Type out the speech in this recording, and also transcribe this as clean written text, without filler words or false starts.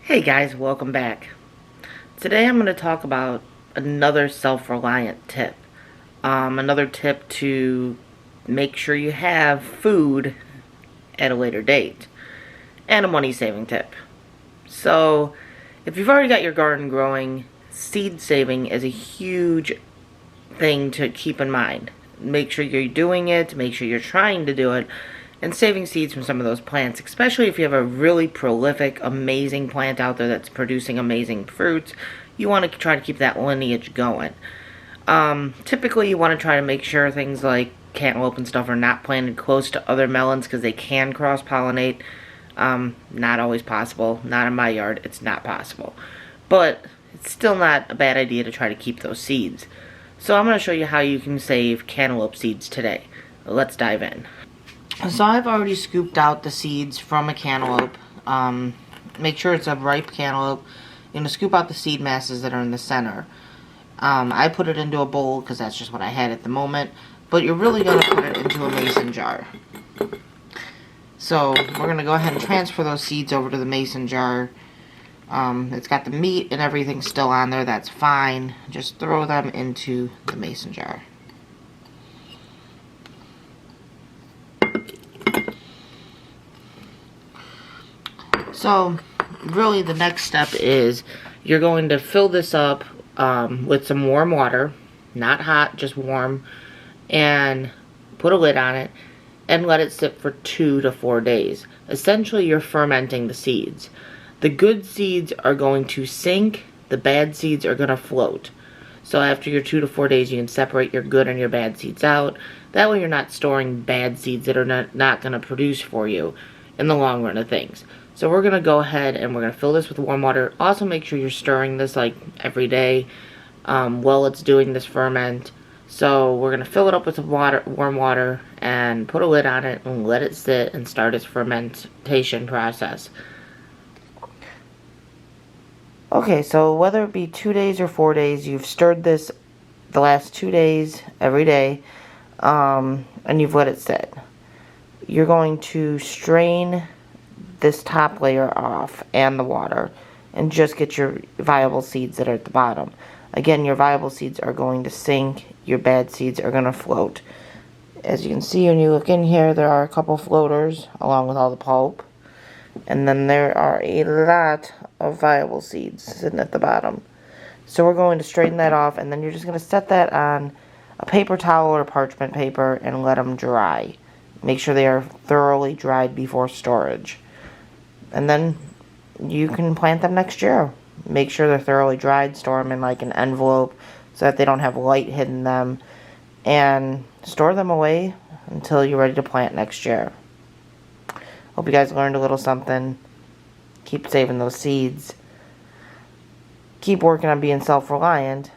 Hey guys, welcome back. Today I'm going to talk about another self-reliant tip. Another tip to make sure you have food at a later date. And a money-saving tip. So, if you've already got your garden growing, seed saving is a huge thing to keep in mind. Make sure you're doing it, make sure you're trying to do it, and saving seeds from some of those plants, especially if you have a really prolific, amazing plant out there that's producing amazing fruits. You want to try to keep that lineage going. Typically, you want to try to make sure things like cantaloupe and stuff are not planted close to other melons because they can cross-pollinate. Not always possible. Not in my yard. It's not possible. But it's still not a bad idea to try to keep those seeds. So I'm going to show you how you can save cantaloupe seeds today. Let's dive in. So I've already scooped out the seeds from a cantaloupe. Make sure it's a ripe cantaloupe. You're going to scoop out the seed masses that are in the center. I put it into a bowl because that's just what I had at the moment. But you're really going to put it into a mason jar. So we're going to go ahead and transfer those seeds over to the mason jar. It's got the meat and everything still on there. That's fine. Just throw them into the mason jar. So, really the next step is you're going to fill this up with some warm water, not hot, just warm, and put a lid on it and let it sit for 2 to 4 days. Essentially, you're fermenting the seeds. The good seeds are going to sink, the bad seeds are going to float. So after your 2 to 4 days, you can separate your good and your bad seeds out. That way you're not storing bad seeds that are not going to produce for you in the long run of things. So we're going to go ahead and we're going to fill this with warm water. Also make sure you're stirring this like every day while it's doing this ferment. So we're going to fill it up with warm water and put a lid on it and let it sit and start its fermentation process. Okay, so whether it be 2 days or 4 days, you've stirred this the last 2 days every day and you've let it sit. You're going to strain this top layer off and the water and just get your viable seeds that are at the bottom. Again, your viable seeds are going to sink, your bad seeds are going to float. As you can see when you look in here, there are a couple floaters along with all the pulp, and then there are a lot of viable seeds sitting at the bottom. So we're going to straighten that off, and then you're just going to set that on a paper towel or parchment paper and let them dry. Make sure they are thoroughly dried before storage. And then you can plant them next year. Make sure they're thoroughly dried. Store them in like an envelope so that they don't have light hitting them. And store them away until you're ready to plant next year. Hope you guys learned a little something. Keep saving those seeds. Keep working on being self-reliant.